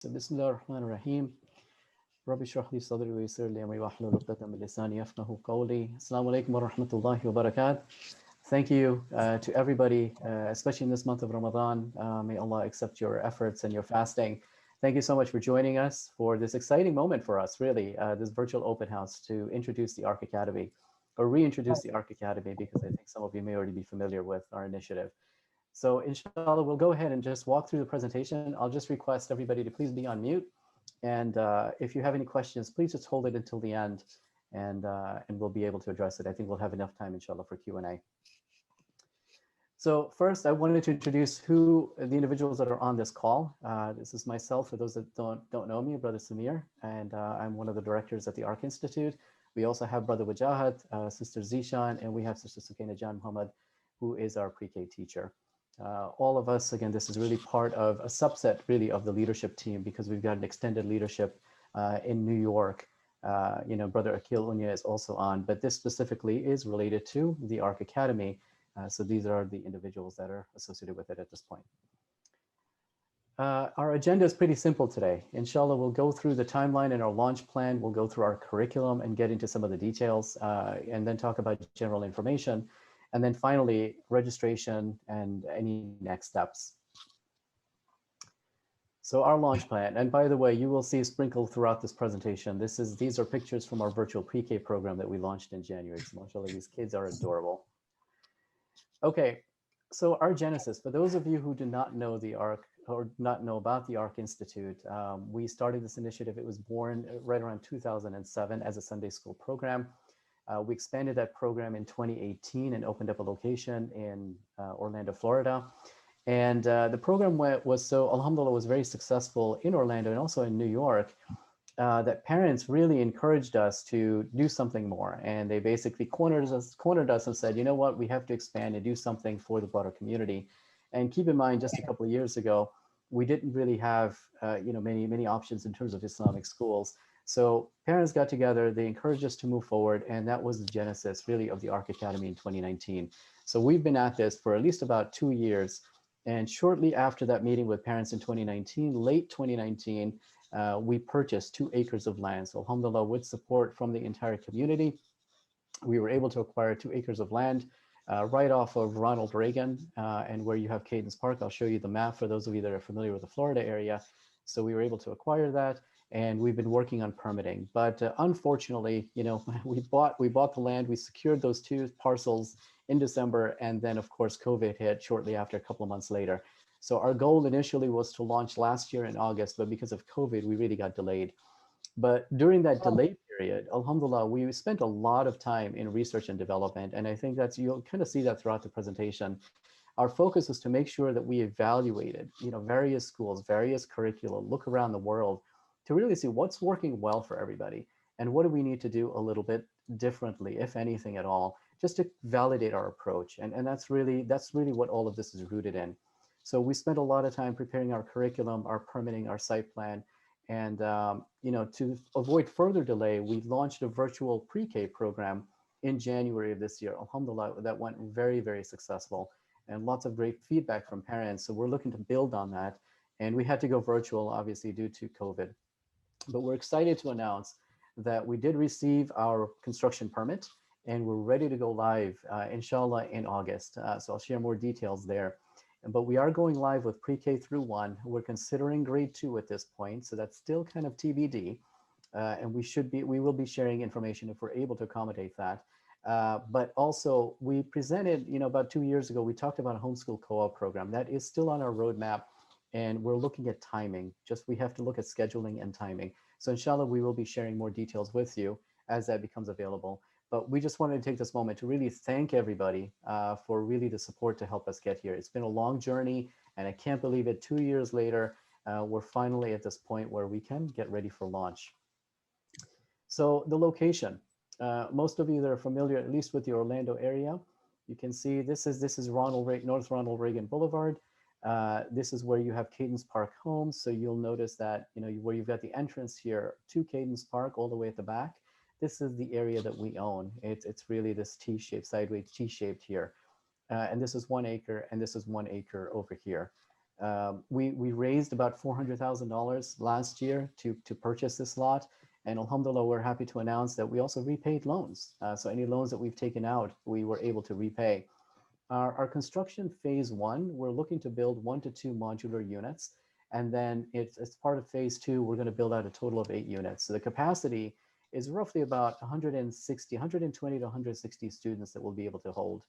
بسم الله الرحمن الرحيم ربي اشرح لي صدري ويسر لي أمري واحلل عقدة من لساني يفقهوا قولي السلام عليكم ورحمة الله وبركاته. Thank you to everybody, especially in this month of Ramadan. May Allah accept your efforts and your fasting. Thank you so much for joining us for this exciting moment for us, really, this virtual open house to introduce the ARC Academy or reintroduce the ARC Academy, because I think some of you may already be familiar with our initiative. So inshallah, we'll go ahead and just walk through the presentation. I'll just request everybody to please be on mute. And if you have any questions, please just hold it until the end, and we'll be able to address it. I think we'll have enough time, inshallah, for Q&A. So first, I wanted to introduce who the individuals that are on this call. This is myself, for those that don't know me, Brother Samir, and I'm one of the directors at the ARC Institute. We also have Brother Wajahat, Sister Zishan, and we have Sister Sukaina Jan Muhammad, who is our pre-K teacher. All of us, again, this is really part of a subset, really, of the leadership team, because we've got an extended leadership in New York. Brother Akil Unya is also on, but this specifically is related to the ARC Academy. So these are the individuals that are associated with it at this point. Our agenda is pretty simple today. Inshallah, we'll go through the timeline and our launch plan. We'll go through our curriculum and get into some of the details, and then talk about general information. And then finally, registration and any next steps. So our launch plan, and by the way, you will see sprinkled throughout this presentation. These are pictures from our virtual pre-K program that we launched in January. So mashallah, these kids are adorable. Okay, so our genesis, for those of you who do not know the ARC or not know about the ARC Institute, we started this initiative. It was born right around 2007 as a Sunday school program. We expanded that program in 2018 and opened up a location in Orlando, Florida. And the program was so, alhamdulillah, was very successful in Orlando and also in New York, that parents really encouraged us to do something more. And they basically cornered us and said, you know what, we have to expand and do something for the broader community. And keep in mind, just a couple of years ago, we didn't really have many options in terms of Islamic schools. So parents got together, they encouraged us to move forward, and that was the genesis, really, of the ARC Academy in 2019. So we've been at this for at least about 2 years. And shortly after that meeting with parents in 2019, late 2019, we purchased 2 acres of land. So alhamdulillah, with support from the entire community, we were able to acquire 2 acres of land right off of Ronald Reagan, and where you have Cadence Park. I'll show you the map for those of you that are familiar with the Florida area. So we were able to acquire that, and we've been working on permitting. But unfortunately, we bought the land, we secured those 2 parcels in December, and then of course COVID hit shortly after, a couple of months later. So our goal initially was to launch last year in August, but because of COVID, we really got delayed. But during that delay period, alhamdulillah, we spent a lot of time in research and development. And I think you'll kind of see that throughout the presentation. Our focus was to make sure that we evaluated, various schools, various curricula, look around the world to really see what's working well for everybody and what do we need to do a little bit differently, if anything at all, just to validate our approach. And that's really what all of this is rooted in. So we spent a lot of time preparing our curriculum, our permitting, our site plan. And to avoid further delay, we launched a virtual pre-K program in January of this year. Alhamdulillah, that went very, very successful, and lots of great feedback from parents. So we're looking to build on that. And we had to go virtual, obviously, due to COVID. But we're excited to announce that we did receive our construction permit, and we're ready to go live, inshallah, in August. So I'll share more details there. But we are going live with pre-K through 1. We're considering grade 2 at this point, so that's still kind of TBD. And we will be sharing information if we're able to accommodate that. But also, we presented, about 2 years ago, we talked about a homeschool co-op program that is still on our roadmap, and we're looking at timing. We have to look at scheduling and timing. So inshallah, we will be sharing more details with you as that becomes available. But we just wanted to take this moment to really thank everybody for really the support to help us get here. It's been a long journey, and I can't believe it. 2 years later, we're finally at this point where we can get ready for launch. So the location, most of you that are familiar, at least with the Orlando area, you can see this is North Ronald Reagan Boulevard. This is where you have Cadence Park Homes. So you'll notice that, where you've got the entrance here to Cadence Park all the way at the back. This is the area that we own. It's really this sideways T-shaped here. And this is 1 acre, and this is 1 acre over here. We raised about $400,000 last year to purchase this lot. And alhamdulillah, we're happy to announce that we also repaid loans. So any loans that we've taken out, we were able to repay. Our construction phase one, we're looking to build 1 to 2 modular units. And then it's part of phase two, we're going to build out a total of 8 units. So the capacity is roughly about 120 to 160 students that we'll be able to hold.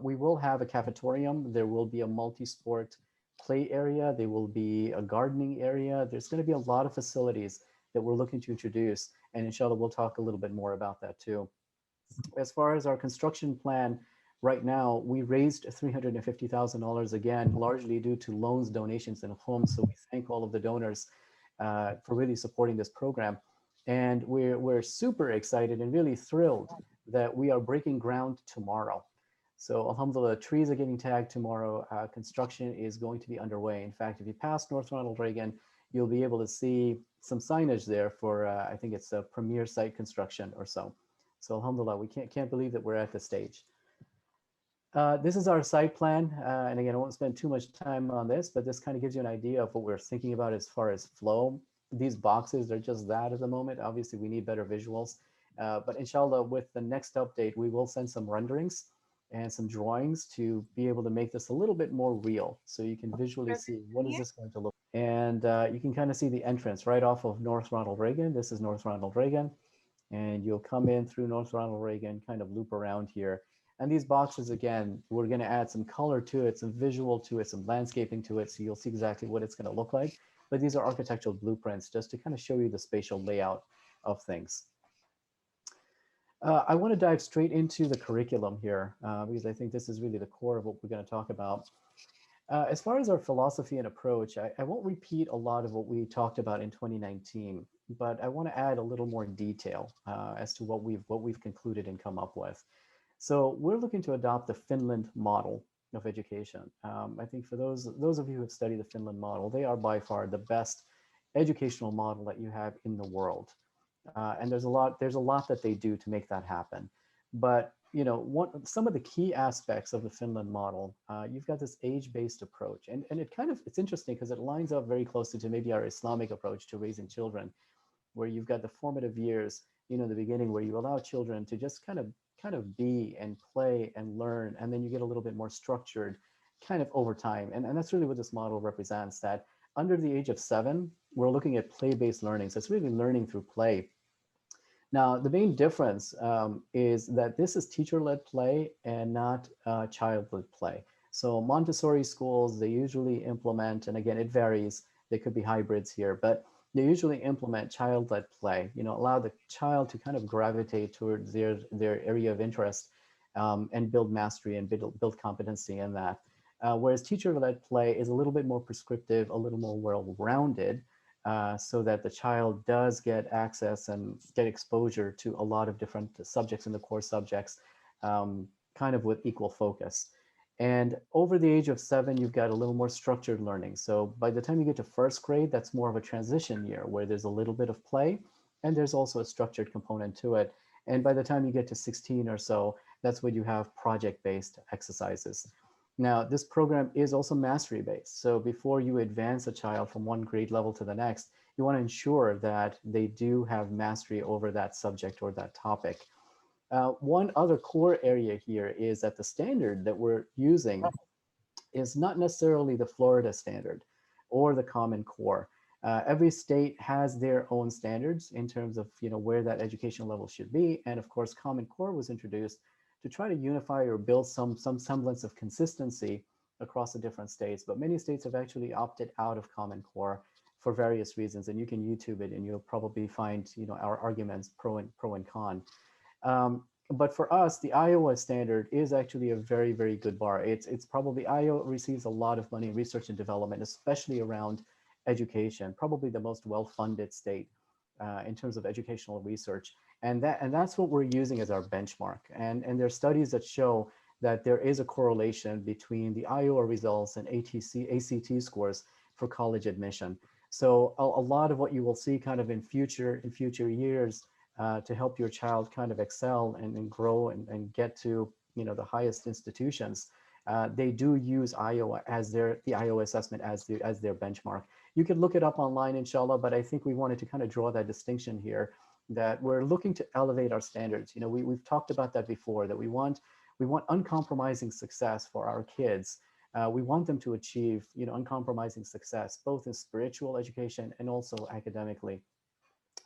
We will have a cafetorium. There will be a multi-sport play area. There will be a gardening area. There's going to be a lot of facilities that we're looking to introduce. And inshallah, we'll talk a little bit more about that too. As far as our construction plan, right now, we raised $350,000 again, largely due to loans, donations, and homes. So we thank all of the donors for really supporting this program. And we're super excited and really thrilled that we are breaking ground tomorrow. So alhamdulillah, trees are getting tagged tomorrow. Construction is going to be underway. In fact, if you pass North Ronald Reagan, you'll be able to see some signage there for, I think it's a premier site construction or so. So alhamdulillah, we can't believe that we're at this stage. This is our site plan. And again, I won't spend too much time on this, but this kind of gives you an idea of what we're thinking about as far as flow. These boxes are just that at the moment. Obviously, we need better visuals. But inshallah, with the next update, we will send some renderings and some drawings to be able to make this a little bit more real. So you can visually see what is this going to look like. And you can kind of see the entrance right off of North Ronald Reagan. This is North Ronald Reagan. And you'll come in through North Ronald Reagan, kind of loop around here. And these boxes, again, we're going to add some color to it, some visual to it, some landscaping to it. So you'll see exactly what it's going to look like. But these are architectural blueprints just to kind of show you the spatial layout of things. I want to dive straight into the curriculum here because I think this is really the core of what we're going to talk about. As far as our philosophy and approach, I won't repeat a lot of what we talked about in 2019, but I want to add a little more detail as to what we've concluded and come up with. So we're looking to adopt the Finland model of education. I think for those of you who have studied the Finland model, they are by far the best educational model that you have in the world. And there's a lot that they do to make that happen. But you know, some of the key aspects of the Finland model, you've got this age-based approach, and it's interesting because it lines up very closely to maybe our Islamic approach to raising children, where you've got the formative years, you know, the beginning, where you allow children to just kind of be and play and learn, and then you get a little bit more structured kind of over time. And that's really what this model represents, that under the age of 7, we're looking at play-based learning. So it's really learning through play. Now, the main difference is that this is teacher-led play and not child-led play. So Montessori schools, they usually implement, and again, it varies, they could be hybrids here, but they usually implement child-led play, you know, allow the child to kind of gravitate towards their area of interest and build mastery and build competency in that. Whereas teacher-led play is a little bit more prescriptive, a little more well-rounded, so that the child does get access and get exposure to a lot of different subjects in the core subjects, kind of with equal focus. And over the age of 7, you've got a little more structured learning. So by the time you get to 1st grade, that's more of a transition year where there's a little bit of play and there's also a structured component to it. And by the time you get to 16 or so, that's when you have project-based exercises. Now, this program is also mastery-based. So before you advance a child from one grade level to the next, you want to ensure that they do have mastery over that subject or that topic. One other core area here is that the standard that we're using is not necessarily the Florida standard or the Common Core. Every state has their own standards in terms of, you know, where that education level should be. And of course, Common Core was introduced to try to unify or build some semblance of consistency across the different states. But many states have actually opted out of Common Core for various reasons. And you can YouTube it and you'll probably find, you know, our arguments pro and con. But for us, the Iowa standard is actually a very, very good bar. It's probably, Iowa receives a lot of money in research and development, especially around education, probably the most well-funded state in terms of educational research. And that's what we're using as our benchmark. And there are studies that show that there is a correlation between the Iowa results and ACT scores for college admission. So a lot of what you will see kind of in future years to help your child kind of excel and grow and get to, you know, the highest institutions They do use IO as the IO assessment as their benchmark. You can look it up online, inshallah, but I think we wanted to kind of draw that distinction here, that we're looking to elevate our standards. You know, we've talked about that before, that we want uncompromising success for our kids. We want them to achieve, you know, uncompromising success, both in spiritual education and also academically.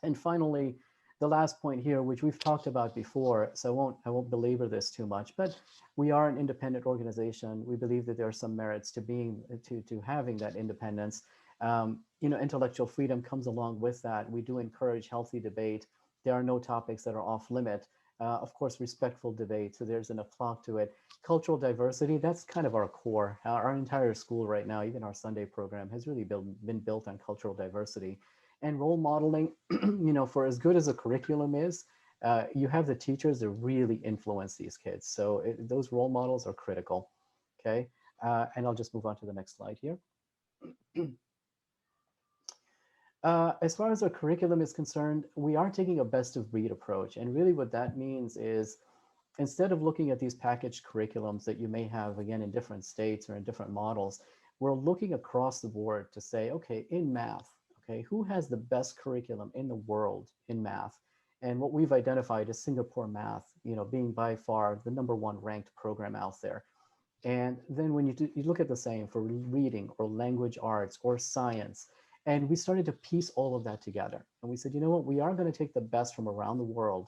And finally, the last point here, which we've talked about before, so I won't belabor this too much, but we are an independent organization. We believe that there are some merits to having that independence. You know, intellectual freedom comes along with that. We do encourage healthy debate. There are no topics that are off limit. Of course, respectful debate. So there's an applaud to it. Cultural diversity, that's kind of our core. Our entire school right now, even our Sunday program, has really been built on cultural diversity. And role modeling, you know, for as good as a curriculum is, you have the teachers that really influence these kids. So those role models are critical. Okay. And I'll just move on to the next slide here. As far as our curriculum is concerned, we are taking a best of breed approach. And really what that means is, instead of looking at these packaged curriculums that you may have, again, in different states or in different models, we're looking across the board to say, okay, in math, okay, who has the best curriculum in the world in math? And what we've identified is Singapore Math, you know, being by far the #1 ranked program out there. And then when you look at the same for reading or language arts or science, and we started to piece all of that together. And we said, you know what, we are going to take the best from around the world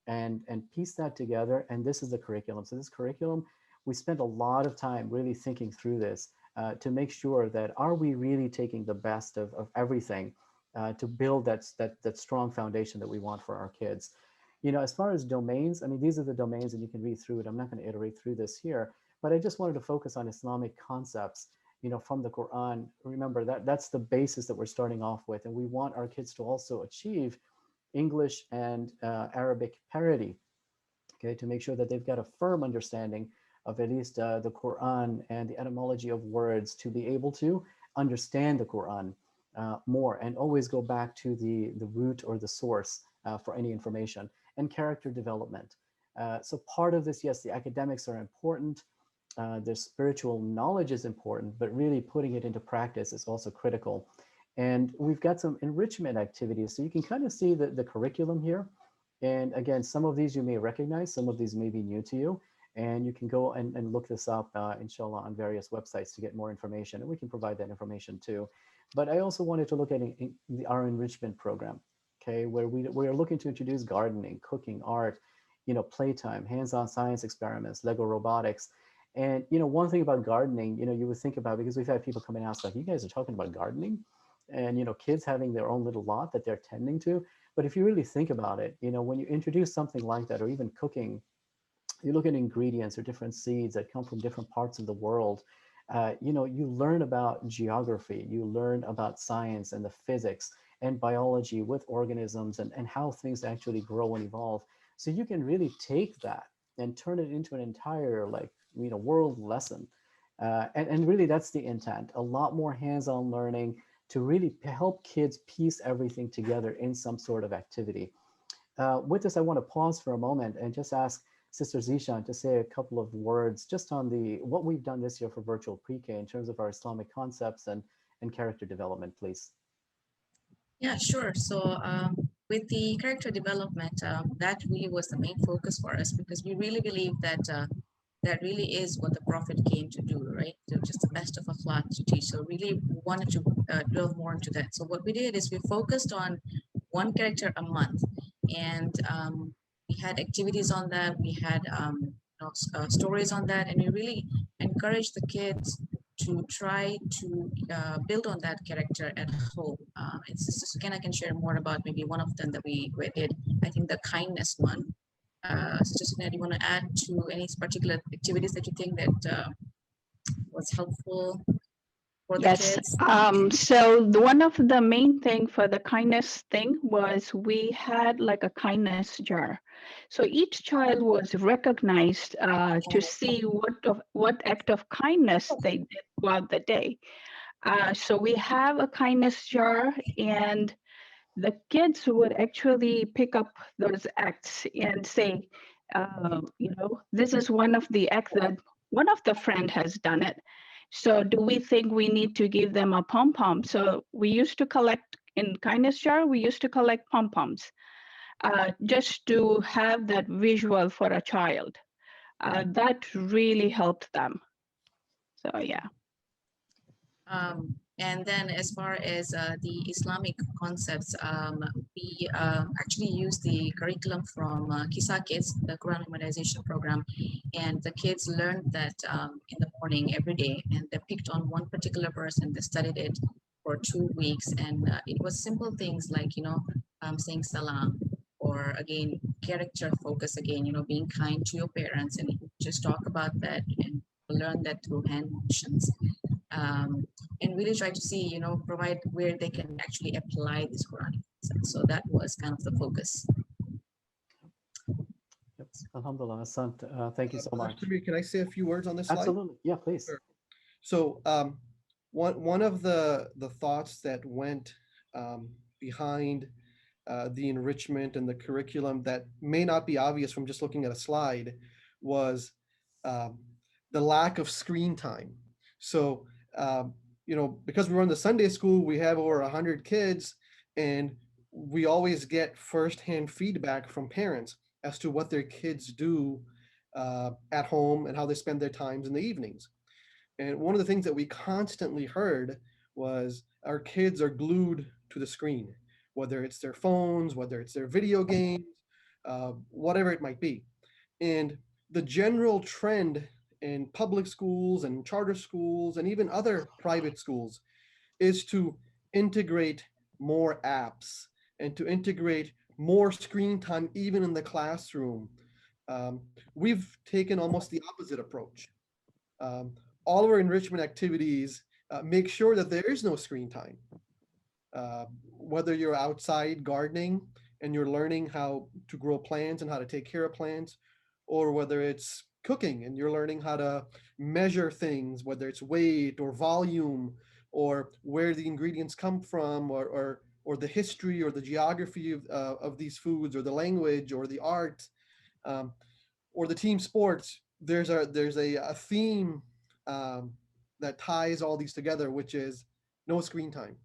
and piece that together. And this is the curriculum. So this curriculum, we spent a lot of time really thinking through this to make sure that are we really taking the best of everything to build that strong foundation that we want for our kids. You know, as far as domains, I mean, these are the domains and you can read through it. I'm not going to iterate through this here, but I just wanted to focus on Islamic concepts, you know, from the Quran. Remember that that's the basis that we're starting off with. And we want our kids to also achieve English and Arabic parity, okay, to make sure that they've got a firm understanding of at least the Quran and the etymology of words to be able to understand the Quran more and always go back to the root or the source for any information. And character development. So part of this, yes, the academics are important. The spiritual knowledge is important, but really putting it into practice is also critical. And we've got some enrichment activities. So you can kind of see the curriculum here. And again, some of these you may recognize, some of these may be new to you. And you can go and look this up, inshallah, on various websites to get more information. And we can provide that information too. But I also wanted to look at our enrichment program, okay, where we are looking to introduce gardening, cooking, art, you know, playtime, hands-on science experiments, Lego robotics. And, you know, one thing about gardening, you know, you would think about, because we've had people come and ask, like, you guys are talking about gardening? And, you know, kids having their own little lot that they're tending to. But if you really think about it, you know, when you introduce something like that, or even cooking, you look at ingredients or different seeds that come from different parts of the world, you know, you learn about geography, you learn about science and the physics and biology with organisms and how things actually grow and evolve. So you can really take that and turn it into an entire, like, you know, world lesson. And really that's the intent, a lot more hands-on learning to really help kids piece everything together in some sort of activity. With this, I want to pause for a moment and just ask Sister Zishan to say a couple of words just on what we've done this year for virtual pre-K in terms of our Islamic concepts and character development, please. Yeah, sure. So with the character development, that really was the main focus for us, because we really believe that that really is what the Prophet came to do, right? To just the best of akhlaq to teach. So really wanted to delve more into that. So what we did is we focused on one character a month, and we had activities on that. We had stories on that, and we really encouraged the kids to try to build on that character at home. It's just, again, I can share more about maybe one of them that we did. I think the kindness one. Sister Sunaina, do you want to add to any particular activities that you think that was helpful for the Yes. kids? So one of the main thing for the kindness thing was we had like a kindness jar. So each child was recognized to see what act of kindness they did throughout the day. So we have a kindness jar, and the kids would actually pick up those acts and say, you know, this is one of the acts that one of the friend has done it. So do we think we need to give them a pom-pom? So we used to collect in kindness jar, we used to collect pom-poms just to have that visual for a child. That really helped them. So yeah. And then as far as the Islamic concepts, we actually use the curriculum from Kisa Kids, the Quran memorization program, and the kids learned that in the morning every day, and they picked on one particular person, they studied it for 2 weeks, and it was simple things like, saying salam, or again, character focus again, being kind to your parents, and just talk about that and learn that through hand motions. And really try to see, provide where they can actually apply this Quranic concept. So that was kind of the focus. Yep. Alhamdulillah, Asant, thank you so much. Dr. Mir, can I say a few words on this slide? Absolutely, yeah, please. Sure. So one of the thoughts that went behind the enrichment and the curriculum that may not be obvious from just looking at a slide was the lack of screen time. So because we run the Sunday school, we have over 100 kids, and we always get firsthand feedback from parents as to what their kids do at home and how they spend their times in the evenings. And one of the things that we constantly heard was our kids are glued to the screen, whether it's their phones, whether it's their video games, whatever it might be. And the general trend in public schools and charter schools and even other private schools is to integrate more apps and to integrate more screen time even in the classroom. We've taken almost the opposite approach. All of our enrichment activities make sure that there is no screen time. Whether you're outside gardening and you're learning how to grow plants and how to take care of plants, or whether it's cooking and you're learning how to measure things, whether it's weight or volume or where the ingredients come from, or the history or the geography of these foods, or the language or the art, or the team sports. There's a theme that ties all these together, which is no screen time.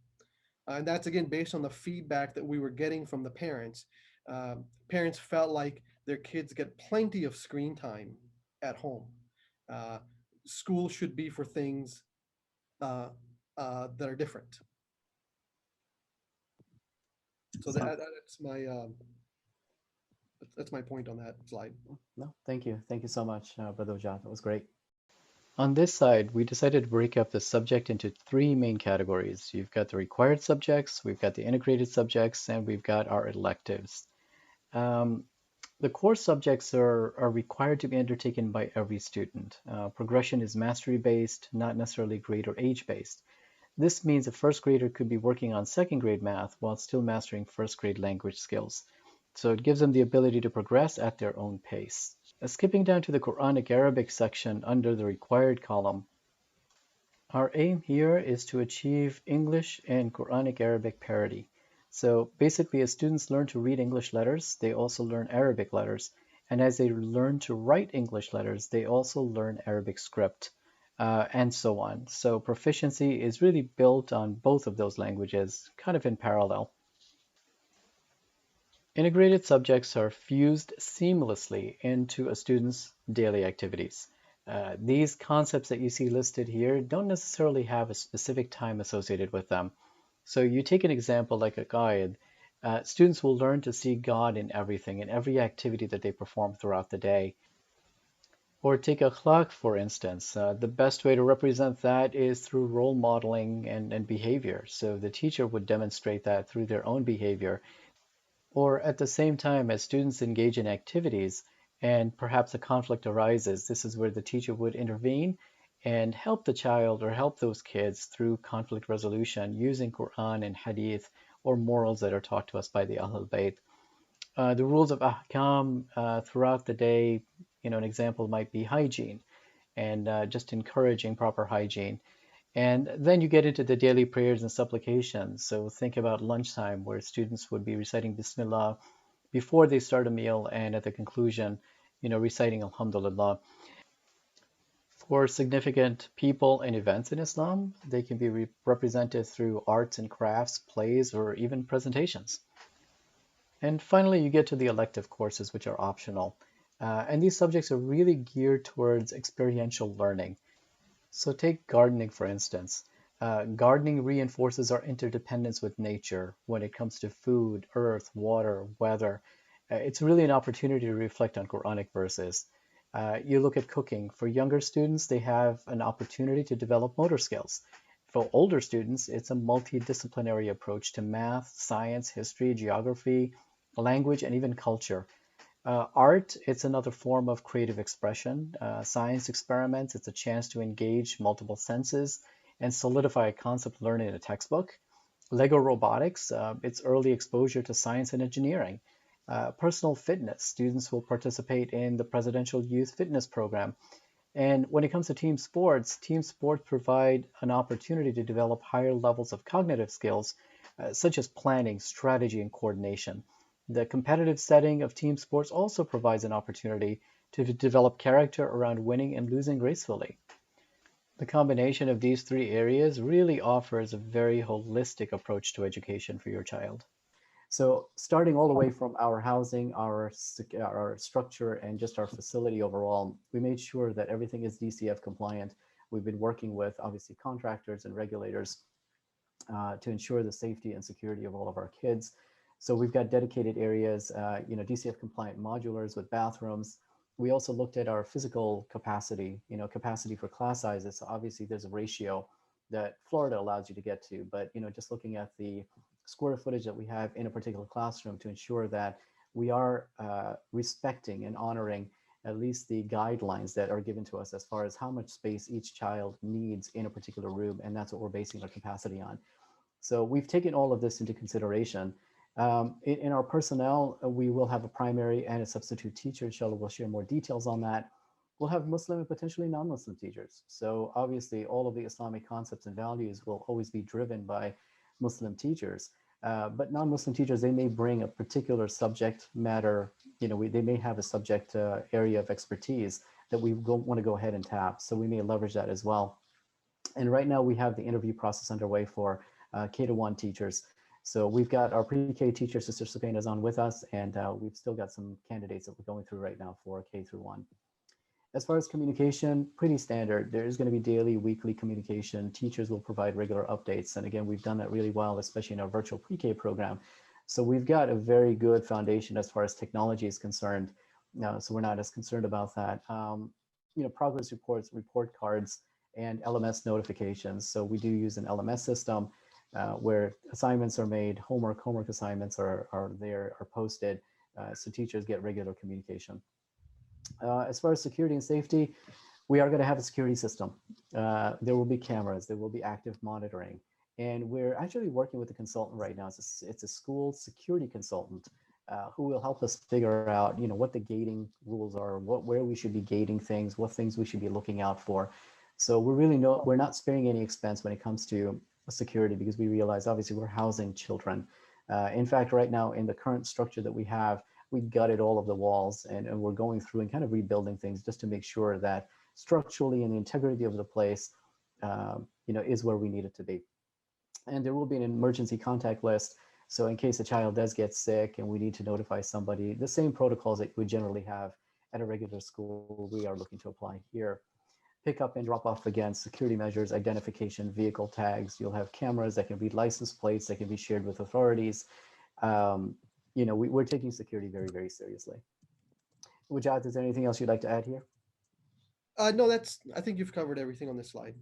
And that's, again, based on the feedback that we were getting from the parents. Parents felt like their kids get plenty of screen time at home. School should be for things that are different. So that's my point on that slide. No, thank you so much, Brother Ojad. That was great. On this side, we decided to break up the subject into 3 main categories. You've got the required subjects, we've got the integrated subjects, and we've got our electives. The core subjects are required to be undertaken by every student. Progression is mastery-based, not necessarily grade or age-based. This means a first grader could be working on second grade math while still mastering first grade language skills. So it gives them the ability to progress at their own pace. Skipping down to the Quranic Arabic section under the required column, our aim here is to achieve English and Quranic Arabic parity. So basically, as students learn to read English letters, they also learn Arabic letters. And as they learn to write English letters, they also learn Arabic script, and so on. So proficiency is really built on both of those languages, kind of in parallel. Integrated subjects are fused seamlessly into a student's daily activities. These concepts that you see listed here don't necessarily have a specific time associated with them. So you take an example like a guide, students will learn to see God in everything, in every activity that they perform throughout the day. Or take akhlaq, for instance. The best way to represent that is through role modeling and behavior. So the teacher would demonstrate that through their own behavior. Or at the same time as students engage in activities and perhaps a conflict arises, this is where the teacher would intervene and help the child or help those kids through conflict resolution using Quran and Hadith or morals that are taught to us by the Ahlul Bayt. The rules of ahkam throughout the day, an example might be hygiene and just encouraging proper hygiene. And then you get into the daily prayers and supplications. So think about lunchtime where students would be reciting Bismillah before they start a meal, and at the conclusion, reciting Alhamdulillah. for significant people and events in Islam. They can be represented through arts and crafts, plays, or even presentations. And finally, you get to the elective courses, which are optional. And these subjects are really geared towards experiential learning. So take gardening, for instance. Gardening reinforces our interdependence with nature when it comes to food, earth, water, weather. It's really an opportunity to reflect on Quranic verses. You look at cooking. For younger students, they have an opportunity to develop motor skills. For older students, it's a multidisciplinary approach to math, science, history, geography, language, and even culture. Art, it's another form of creative expression. Science experiments, it's a chance to engage multiple senses and solidify a concept learned in a textbook. Lego robotics, it's early exposure to science and engineering. Personal fitness, students will participate in the Presidential Youth Fitness Program. And when it comes to team sports provide an opportunity to develop higher levels of cognitive skills, such as planning, strategy, and coordination. The competitive setting of team sports also provides an opportunity to develop character around winning and losing gracefully. The combination of these three areas really offers a very holistic approach to education for your child. So starting all the way from our housing, our structure, and just our facility overall, we made sure that everything is DCF compliant. We've been working with obviously contractors and regulators to ensure the safety and security of all of our kids. So we've got dedicated areas, DCF compliant modulars with bathrooms. We also looked at our physical capacity, capacity for class sizes. So obviously there's a ratio that Florida allows you to get to, but just looking at the square footage that we have in a particular classroom to ensure that we are respecting and honoring at least the guidelines that are given to us as far as how much space each child needs in a particular room. And that's what we're basing our capacity on. So we've taken all of this into consideration. In our personnel, we will have a primary and a substitute teacher. Inshallah, we'll share more details on that. We'll have Muslim and potentially non-Muslim teachers. So obviously all of the Islamic concepts and values will always be driven by Muslim teachers. But non-Muslim teachers, they may bring a particular subject matter, they may have a subject area of expertise that we want to go ahead and tap. So we may leverage that as well. And right now we have the interview process underway for K-1 teachers. So we've got our pre-K teacher, Sister Sabina, is on with us, and we've still got some candidates that we're going through right now for K-1. As far as communication, pretty standard. There's going to be daily, weekly communication. Teachers will provide regular updates. And again, we've done that really well, especially in our virtual pre-K program. So we've got a very good foundation as far as technology is concerned. So we're not as concerned about that. Progress reports, report cards, and LMS notifications. So we do use an LMS system where assignments are made, homework assignments are posted, so teachers get regular communication. As far as security and safety, we are going to have a security system. There will be cameras, there will be active monitoring, and we're actually working with a consultant right now. It's a school security consultant who will help us figure out, what the gating rules are, where we should be gating things, what things we should be looking out for. So we're not sparing any expense when it comes to security, because we realize obviously we're housing children. In fact, right now in the current structure that we have, we gutted all of the walls and we're going through and kind of rebuilding things just to make sure that structurally and the integrity of the place, is where we need it to be. And there will be an emergency contact list. So in case a child does get sick and we need to notify somebody, the same protocols that we generally have at a regular school, we are looking to apply here. Pick up and drop off again, security measures, identification, vehicle tags. You'll have cameras that can read license plates that can be shared with authorities. We're taking security very, very seriously. Wajad, is there anything else you'd like to add here? No, I think you've covered everything on this slide.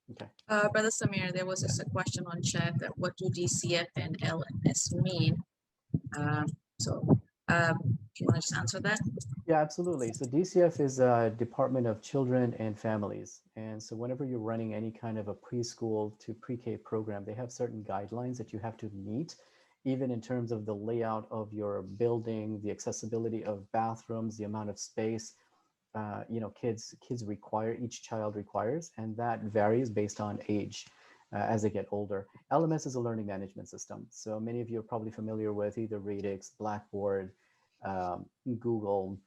Okay. Brother Samir, there was just a question on chat that what do DCF and LMS mean? Do you want to just answer that? Yeah, absolutely. So DCF is a Department of Children and Families. And so whenever you're running any kind of a preschool to pre-K program, they have certain guidelines that you have to meet, even in terms of the layout of your building, the accessibility of bathrooms, the amount of space, kids require, each child requires, and that varies based on age as they get older. LMS is a learning management system. So many of you are probably familiar with either Radix, Blackboard, Google,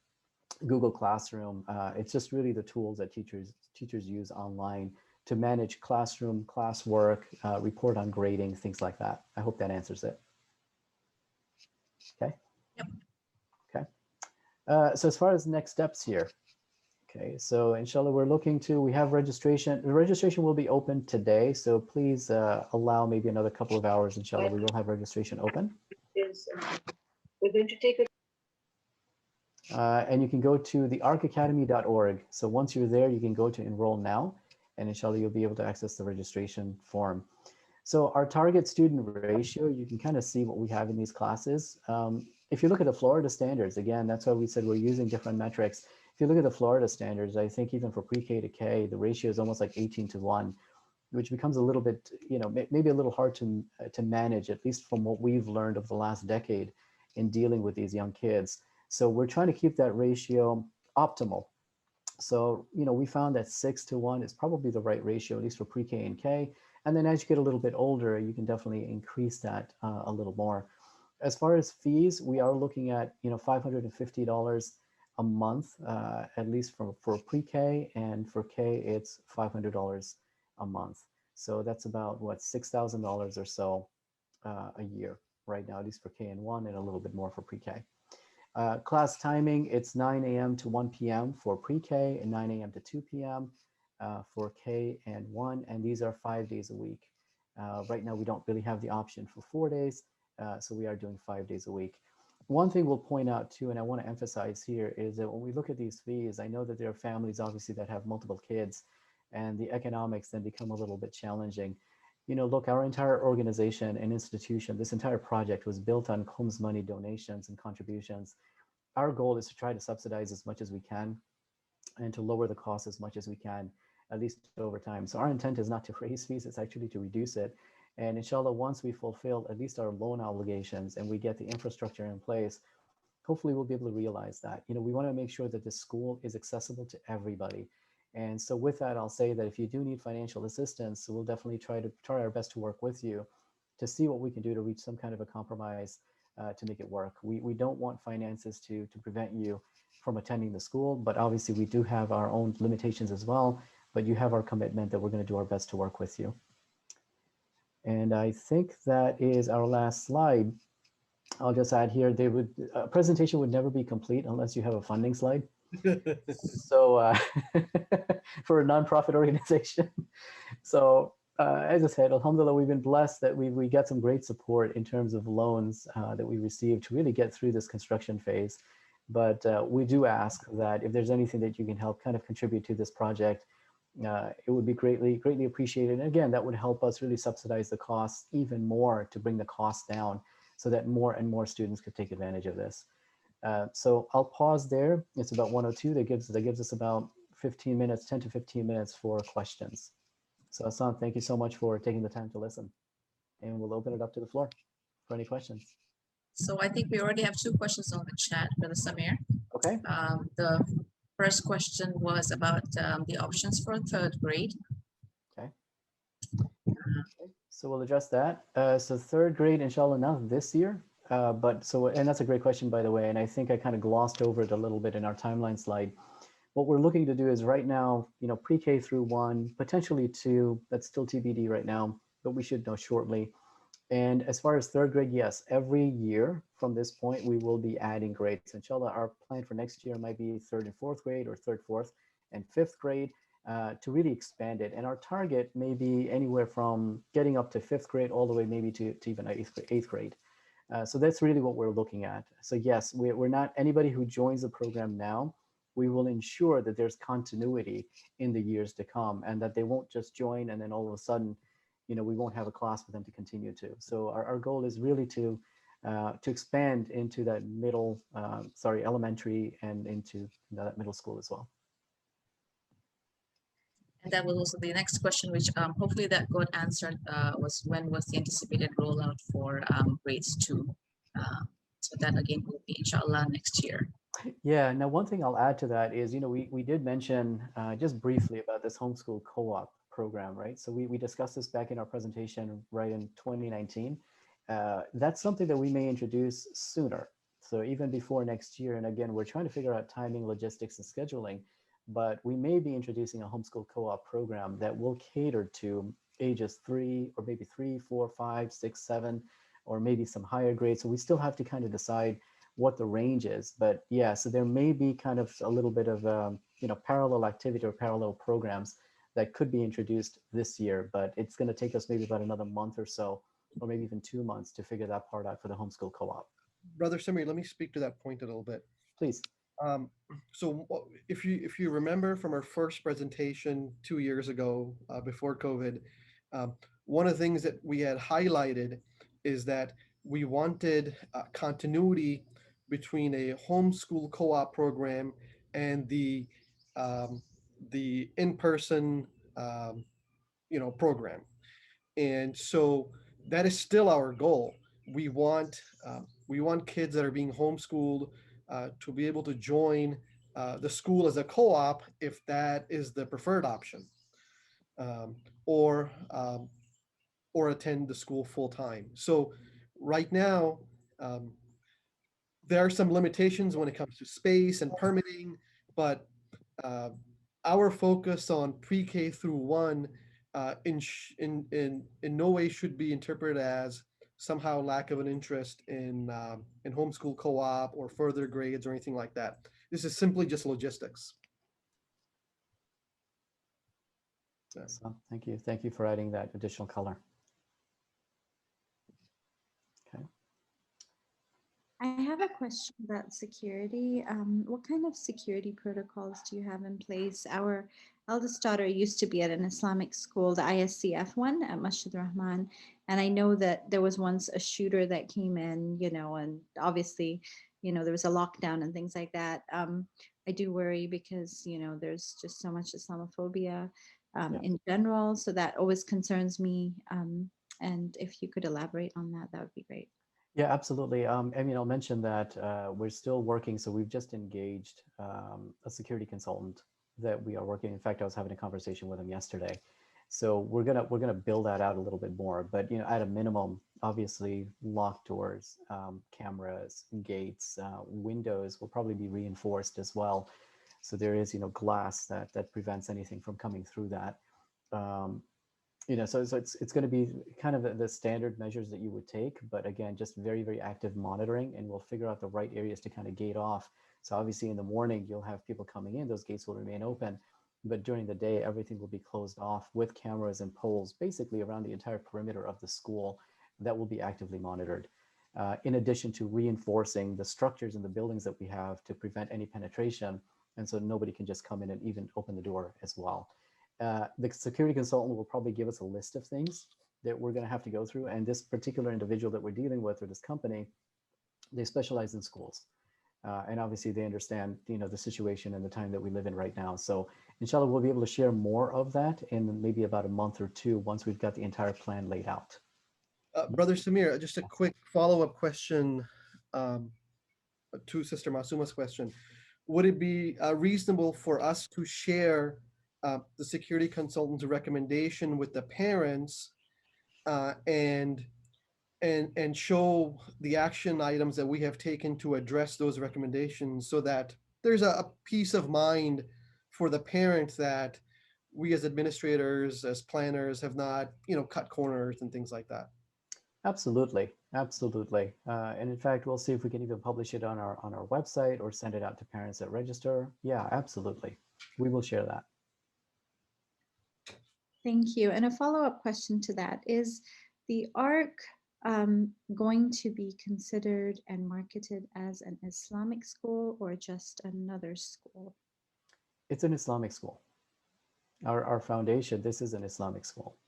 Google Classroom. It's just really the tools that teachers use online to manage classroom, classwork, report on grading, things like that. I hope that answers it. Okay. Yep. Okay. So as far as next steps here, okay, so inshallah, we have registration. The registration will be open today, so please allow maybe another couple of hours, inshallah, we will have registration open. We're going to take a and you can go to the arcacademy.org. So once you're there, you can go to enroll now, and inshallah, you'll be able to access the registration form. So our target student ratio, you can kind of see what we have in these classes. If you look at the Florida standards, again, that's why we said we're using different metrics. If you look at the Florida standards, I think even for pre-K to K, the ratio is almost like 18:1, which becomes a little bit, maybe a little hard to manage, at least from what we've learned over the last decade in dealing with these young kids. So we're trying to keep that ratio optimal. So, we found that 6:1 is probably the right ratio, at least for pre-K and K. And then as you get a little bit older, you can definitely increase that a little more. As far as fees, we are looking at, $550 a month, at least for pre-K, and for K, it's $500 a month. So that's about what, $6,000 or so a year right now, at least for K&1, and a little bit more for pre-K. Class timing, it's 9 a.m. to 1 p.m. for pre-K and 9 a.m. to 2 p.m. For K and 1, and these are 5 days a week. Right now, we don't really have the option for 4 days, so we are doing 5 days a week. One thing we'll point out too, and I want to emphasize here, is that when we look at these fees, I know that there are families obviously that have multiple kids, and the economics then become a little bit challenging. Look, our entire organization and institution, this entire project was built on Qum's money donations and contributions. Our goal is to try to subsidize as much as we can and to lower the cost as much as we can, at least over time. So our intent is not to raise fees, it's actually to reduce it. And inshallah, once we fulfill at least our loan obligations and we get the infrastructure in place, hopefully we'll be able to realize that. We want to make sure that the school is accessible to everybody. And so with that, I'll say that if you do need financial assistance, we'll definitely try our best to work with you to see what we can do to reach some kind of a compromise to make it work. We don't want finances to prevent you from attending the school, but obviously we do have our own limitations as well, but you have our commitment that we're going to do our best to work with you. And I think that is our last slide. I'll just add here, a presentation would never be complete unless you have a funding slide. So for a nonprofit organization. So as I said, alhamdulillah, we've been blessed that we get some great support in terms of loans that we received to really get through this construction phase. But we do ask that if there's anything that you can help kind of contribute to this project, it would be greatly appreciated. And again, that would help us really subsidize the costs even more to bring the costs down so that more and more students could take advantage of this. So I'll pause there. It's about 1:02. That gives us about 15 minutes, 10 to 15 minutes for questions. So Hassan, thank you so much for taking the time to listen. And we'll open it up to the floor for any questions. So I think we already have 2 questions on the chat, Brother Samir. Okay. The first question was about the options for 3rd grade. Okay. So we'll address that. So 3rd grade, inshallah, not this year. And that's a great question, by the way. And I think I kind of glossed over it a little bit in our timeline slide. What we're looking to do is right now, pre-K through 1, potentially 2, that's still TBD right now, but we should know shortly. And as far as 3rd grade, yes, every year from this point, we will be adding grades. Inshallah, our plan for next year might be 3rd and 4th grade, or 3rd, 4th, and 5th grade to really expand it. And our target may be anywhere from getting up to 5th grade all the way maybe to even 8th grade. So that's really what we're looking at. So yes, we're not, anybody who joins the program now, we will ensure that there's continuity in the years to come and that they won't just join and then all of a sudden, we won't have a class for them to continue to. So our goal is really to expand into that elementary and into that middle school as well. And that was also the next question, which hopefully that got answered, was when was the anticipated rollout for grades 2? So that again will be inshallah next year. Yeah, now one thing I'll add to that is, we did mention just briefly about this homeschool co-op program, right? So we discussed this back in our presentation right in 2019. That's something that we may introduce sooner. So even before next year, and again, we're trying to figure out timing, logistics, and scheduling, but we may be introducing a homeschool co-op program that will cater to ages 3, or maybe 3, 4, 5, 6, 7, or maybe some higher grades. So we still have to kind of decide what the range is. But yeah, so there may be kind of a little bit of parallel activity or parallel programs that could be introduced this year, but it's going to take us maybe about another month or so, or maybe even 2 months to figure that part out for the homeschool co-op. Brother Samir, let me speak to that point a little bit. Please. So if you remember from our first presentation 2 years ago, before COVID, one of the things that we had highlighted is that we wanted continuity between a homeschool co-op program and the in-person program. And so that is still our goal. We want kids that are being homeschooled to be able to join the school as a co-op if that is the preferred option, or attend the school full time. So right now, there are some limitations when it comes to space and permitting, but our focus on pre-K through 1 in no way should be interpreted as somehow lack of an interest in homeschool co-op or further grades or anything like that. This is simply just logistics. So thank you for adding that additional color. Okay. I have a question about security. What kind of security protocols do you have in place? Our eldest daughter used to be at an Islamic school, the ISCF one at Masjid Rahman. And I know that there was once a shooter that came in, and obviously, there was a lockdown and things like that. I do worry because, there's just so much Islamophobia in general. So that always concerns me. And if you could elaborate on that, that would be great. Yeah, absolutely. I mean, I'll mention that we're still working. So we've just engaged a security consultant that we are working. In fact, I was having a conversation with him yesterday. So we're gonna build that out a little bit more. But at a minimum, obviously, locked doors, cameras, gates, windows will probably be reinforced as well. So there is glass that prevents anything from coming through that. So it's going to be kind of the standard measures that you would take, but again, just very, very active monitoring, and we'll figure out the right areas to kind of gate off. So obviously in the morning, you'll have people coming in, those gates will remain open, but during the day, everything will be closed off with cameras and poles, basically around the entire perimeter of the school that will be actively monitored. In addition to reinforcing the structures and the buildings that we have to prevent any penetration, and so nobody can just come in and even open the door as well. The security consultant will probably give us a list of things that we're going to have to go through. And this particular individual that we're dealing with, or this company, they specialize in schools. And obviously they understand, the situation and the time that we live in right now. So inshallah, we'll be able to share more of that in maybe about a month or two once we've got the entire plan laid out. Brother Samir, just a quick follow-up question to Sister Masuma's question. Would it be reasonable for us to share the security consultant's recommendation with the parents and show the action items that we have taken to address those recommendations, so that there's a peace of mind for the parent that we as administrators, as planners, have not, cut corners and things like that? Absolutely. And in fact, we'll see if we can even publish it on our website or send it out to parents that register. Yeah, absolutely. We will share that. Thank you. And a follow-up question to that, is the ARC going to be considered and marketed as an Islamic school or just another school? It's an Islamic school. Our foundation, this is an Islamic school.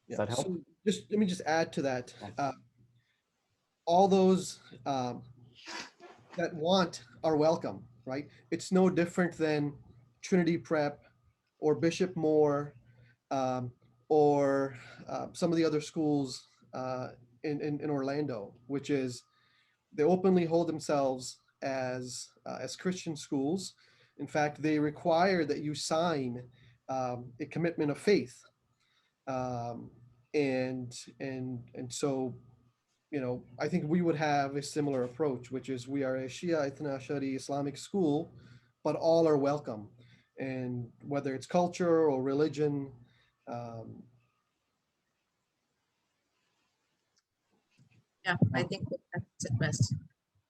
Does that help? So let me just add to that. All those that want are welcome, right? It's no different than Trinity Prep or Bishop Moore or some of the other schools in Orlando, which is they openly hold themselves as Christian schools. In fact, they require that you sign a commitment of faith, and so I think we would have a similar approach, which is we are a Shia Ithna Ashari Islamic school, but all are welcome. And whether it's culture or religion, um, Yeah, I think that's it best.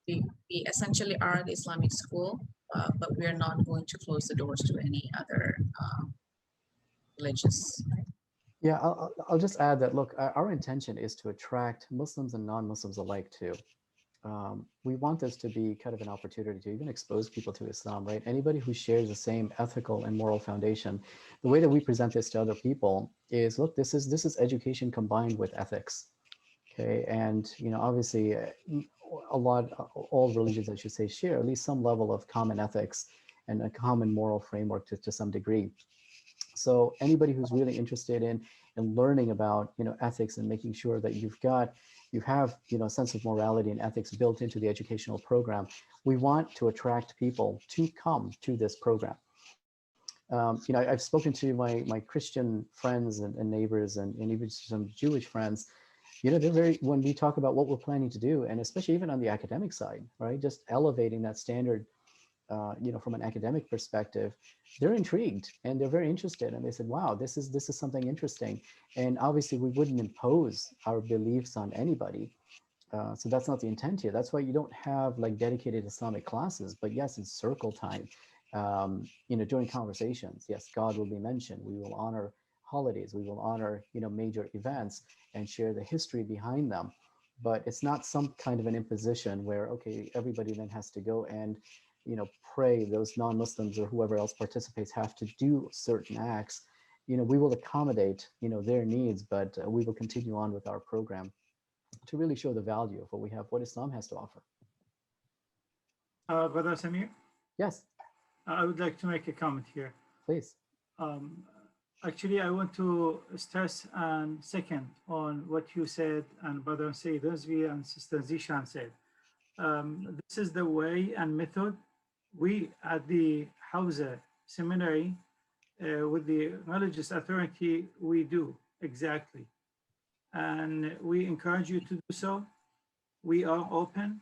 We essentially are the Islamic school, but we are not going to close the doors to any other religious. Yeah, I'll just add that, look, our intention is to attract Muslims and non-Muslims alike too. We want this to be kind of an opportunity to even expose people to Islam, right? Anybody who shares the same ethical and moral foundation. The way that we present this to other people is, look, this is education combined with ethics. Okay, and obviously, all religions, I should say, share at least some level of common ethics and a common moral framework to some degree. So anybody who's really interested in learning about ethics and making sure that you have a sense of morality and ethics built into the educational program, we want to attract people to come to this program. I've spoken to my Christian friends and neighbors and even some Jewish friends. They're very, when we talk about what we're planning to do, and especially even on the academic side, right, just elevating that standard, from an academic perspective, they're intrigued and they're very interested. And they said, wow, this is something interesting. And obviously we wouldn't impose our beliefs on anybody. So that's not the intent here. That's why you don't have like dedicated Islamic classes, but yes, in circle time, during conversations, yes, God will be mentioned. We will honor holidays. We will honor, major events and share the history behind them. But it's not some kind of an imposition where, okay, everybody then has to go and, pray. Those non-Muslims or whoever else participates have to do certain acts. We will accommodate, their needs, but we will continue on with our program to really show the value of what we have, what Islam has to offer. Brother Samir, Yes, I would like to make a comment here. please. Actually, I want to stress and second on what you said and Brother Sayyid Rizvi and Sister Zishan said. This is the way and method we at the Hawza Seminary with the religious authority, we do exactly. And we encourage you to do so. We are open.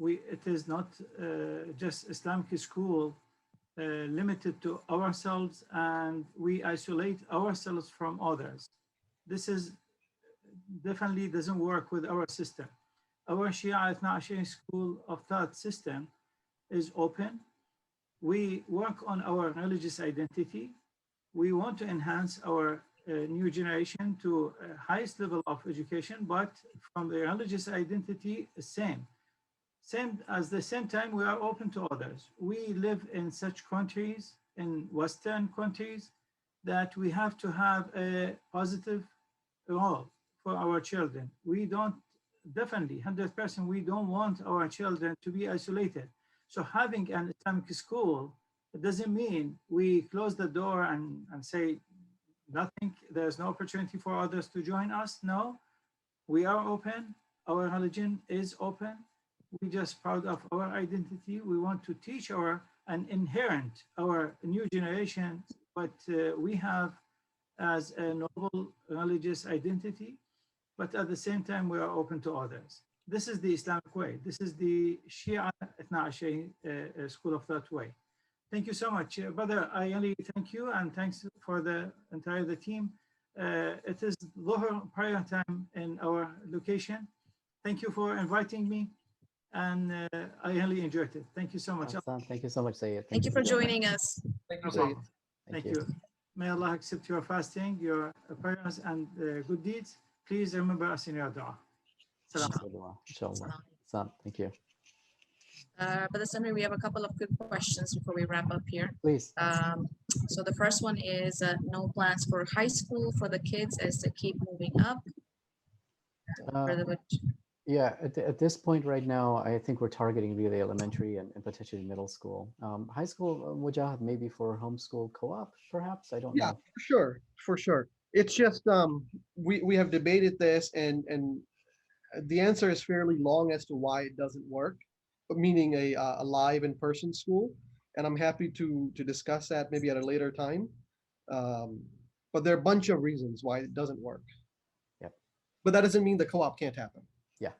It is not just Islamic school limited to ourselves, and we isolate ourselves from others. This is definitely doesn't work with our system. Our Shia Ithna Ashari school of thought system is open. We work on our religious identity. We want to enhance our new generation to highest level of education, but from the religious identity, same at the same time, we are open to others. We live in such countries, in Western countries, that we have to have a positive role for our children. We don't, definitely 100%, we don't want our children to be isolated. So having an Islamic school, it doesn't mean we close the door and say nothing, there's no opportunity for others to join us. No, we are open. Our religion is open. We just proud of our identity. We want to teach and inherent our new generation what we have as a noble religious identity, but at the same time, we are open to others. This is the Islamic way. This is the Shia Ithna Ashari school of thought way. Thank you so much. Brother, I really thank you and thanks for the entire team. It is Dhuhr prayer time in our location. Thank you for inviting me. And I really enjoyed it. Thank you so much. Awesome. Thank you so much, Sayyid. Thank you for joining us. thank you, No Sayyid. problem. Thank you. May Allah accept your fasting, your prayers, and good deeds. Please remember us in your dua. Salam. Inshallah. Inshallah. Thank you. Brother Samir, we have a couple of quick questions before we wrap up here. Please. So the first one is no plans for high school for the kids as they keep moving up. Brother, Yeah, at this point right now, I think we're targeting really elementary and potentially middle school. High school, Mujahid, maybe for homeschool co-op, perhaps? I don't Yeah, know. for sure. It's just we have debated this and the answer is fairly long as to why it doesn't work, meaning a live in-person school. And I'm happy to discuss that maybe at a later time. But there are a bunch of reasons why it doesn't work. Yep. But that doesn't mean the co-op can't happen. Yeah.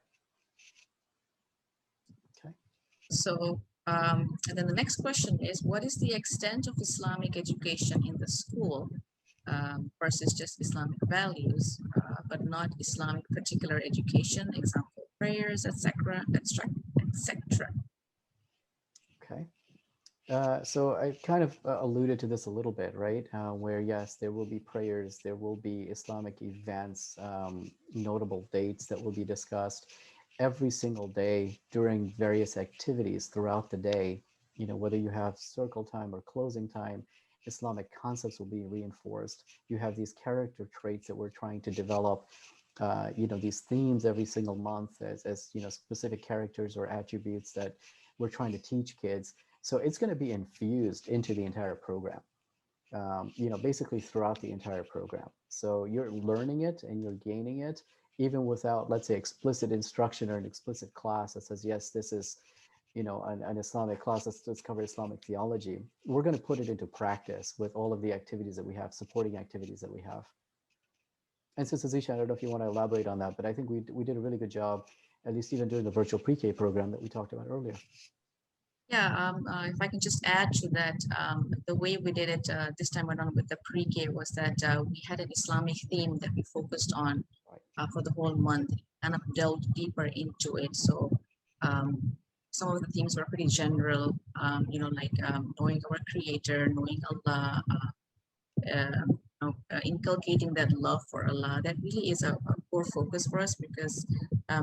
So, and then the next question is, what is the extent of Islamic education in the school versus just Islamic values, but not Islamic particular education, example, prayers, etc., etc., etc. Okay. So I kind of alluded to this a little bit, right? Where yes, there will be prayers, there will be Islamic events, notable dates that will be discussed every single day during various activities throughout the day. You know, whether you have circle time or closing time, Islamic concepts will be reinforced. You have these character traits that we're trying to develop. You know, these themes every single month as you know, specific characters or attributes that we're trying to teach kids. So it's going to be infused into the entire program, you know, basically throughout the entire program. So you're learning it and you're gaining it, even without, let's say, explicit instruction or an explicit class that says, yes, this is, you know, an Islamic class that's cover Islamic theology. We're going to put it into practice with all of the activities that we have, supporting activities that we have. And so, Zisha, I don't know if you want to elaborate on that, but I think we did a really good job, at least even during the virtual pre-K program that we talked about earlier. Yeah, if I can just add to that, the way we did it this time around with the pre-K was that we had an Islamic theme that we focused on for the whole month, kind of delved deeper into it. So some of the themes were pretty general, you know, like knowing our Creator, knowing Allah, inculcating that love for Allah. That really is a core focus for us because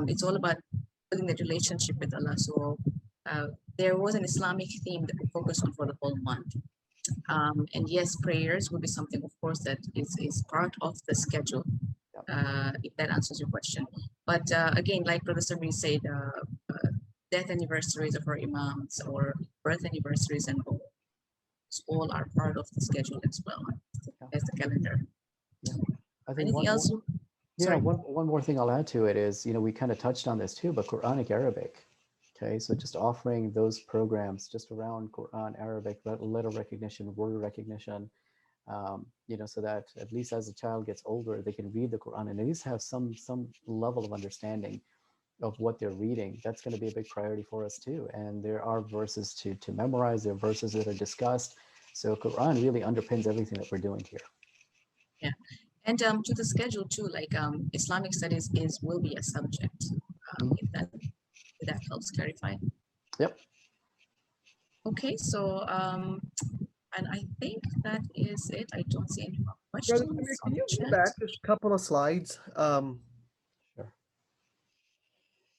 it's all about building that relationship with Allah. So there was an Islamic theme that we focused on for the whole month. And yes, prayers will be something, of course, that is part of the schedule, if that answers your question. But again, like Brother Sabri said, death anniversaries of our imams or birth anniversaries and all are part of the schedule as well as the calendar. Yeah. I think Anything else? one more thing I'll add to it is, you know, we kind of touched on this too, but Quranic Arabic. Okay, so just offering those programs just around Quran, Arabic, letter recognition, word recognition, you know, so that at least as the child gets older, they can read the Quran and at least have some level of understanding of what they're reading. That's going to be a big priority for us too. And there are verses to memorize, there are verses that are discussed. So Quran really underpins everything that we're doing here. Yeah, and to the schedule too, like Islamic studies will be a subject, if that helps clarify. Yep. Okay, so and I think that is it. I don't see any more questions. Brother, can you go back just a couple of slides? Sure.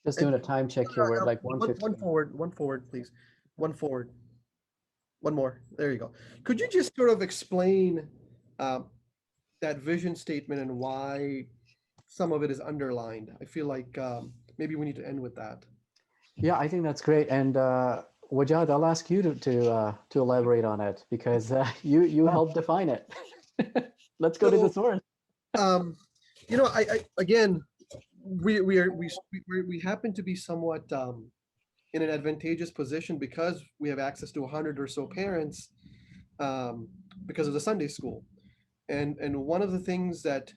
Just doing a time check here. We're at like 1:15. One forward, please. One forward. One more. There you go. Could you just sort of explain that vision statement and why some of it is underlined? I feel like maybe we need to end with that. Yeah, I think that's great. And Wajad, I'll ask you to elaborate on it because you helped define it. Let's go to the source. You know, I again, we happen to be somewhat in an advantageous position because we have access to 100 or so parents because of the Sunday school. And one of the things that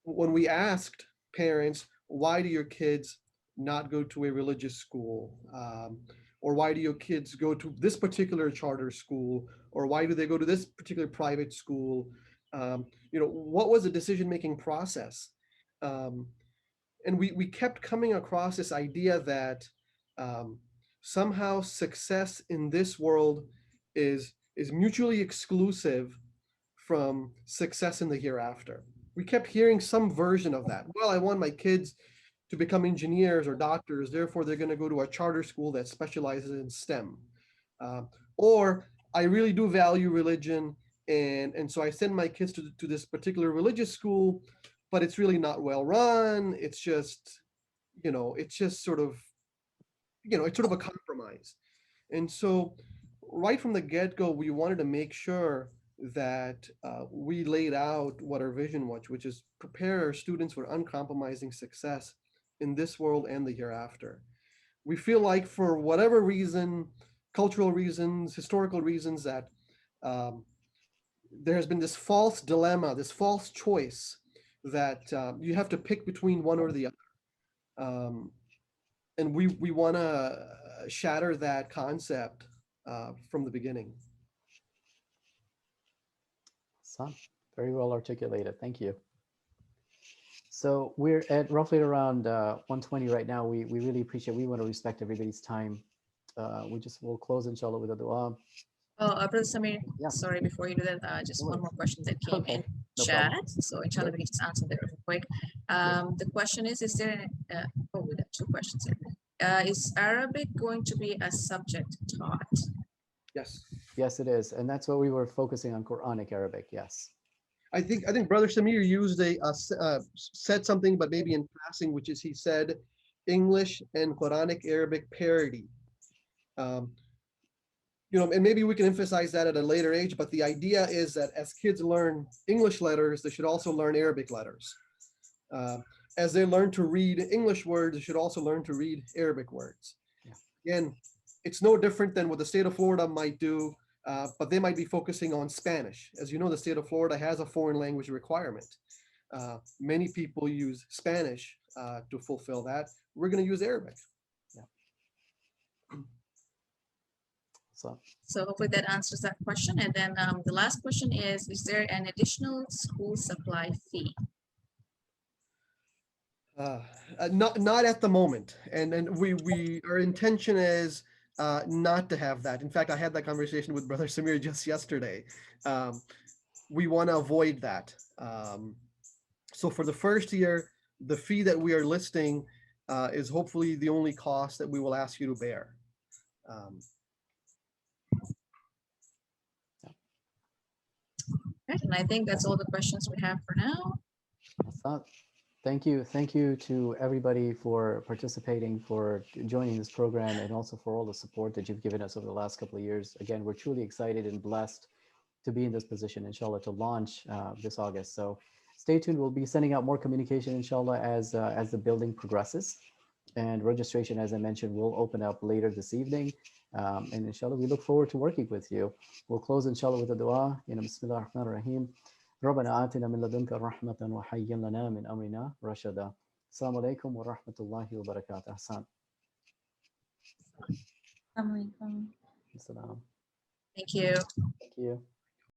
when we asked parents, why do your kids not go to a religious school? Or why do your kids go to this particular charter school? Or why do they go to this particular private school? You know, what was the decision-making process? And we kept coming across this idea that somehow success in this world is mutually exclusive from success in the hereafter. We kept hearing some version of that. Well, I want my kids to become engineers or doctors, therefore they're going to go to a charter school that specializes in STEM. Or I really do value religion, and so I send my kids to this particular religious school, but it's really not well run. It's just, you know, it's just sort of, you know, it's sort of a compromise. And so right from the get-go, we wanted to make sure that we laid out what our vision was, which is prepare our students for uncompromising success in this world and the hereafter. We feel like for whatever reason, cultural reasons, historical reasons, that there has been this false dilemma, this false choice that you have to pick between one or the other. And we want to shatter that concept from the beginning. Son, very well articulated. Thank you. So we're at roughly around 1:20 right now. We really appreciate, we want to respect everybody's time. We'll close inshallah with a dua. Oh, Brother Samir, Yeah. sorry, before you do that, just No one worries. more question that came Okay, in no chat. problem. So inshallah, Sure. we can just answer that real quick. The question is there, oh, we got two questions here. Is Arabic going to be a subject taught? Yes. Yes, it is. And that's what we were focusing on, Quranic Arabic. Yes. I think Brother Samir used said something, but maybe in passing, which is he said English and Quranic Arabic parity. And maybe we can emphasize that at a later age, but the idea is that as kids learn English letters, they should also learn Arabic letters. As they learn to read English words, they should also learn to read Arabic words. Yeah. Again, it's no different than what the state of Florida might do, but they might be focusing on Spanish. As you know, the state of Florida has a foreign language requirement. Many people use Spanish to fulfill that. We're going to use Arabic. So hopefully that answers that question. And then the last question is there an additional school supply fee? Not at the moment. And our intention is not to have that. In fact, I had that conversation with Brother Samir just yesterday. We want to avoid that. So for the first year, the fee that we are listing is hopefully the only cost that we will ask you to bear. Right, and I think that's all the questions we have for now. Hassan, thank you. Thank you to everybody for participating, for joining this program, and also for all the support that you've given us over the last couple of years. Again, we're truly excited and blessed to be in this position, inshallah, to launch this August. So stay tuned. We'll be sending out more communication, inshallah, as the building progresses. And registration, as I mentioned, will open up later this evening. And inshallah, we look forward to working with you. We'll close, inshallah, with a dua. Bismillah ar-Rahman ar-Rahim. ربنا آتنا من لدنك رحمة وهيئ لنا من أمرنا رشدا. السلام عليكم ورحمة الله وبركاته. Hassan. Assalamu alaikum. Salam. Thank you. Thank you.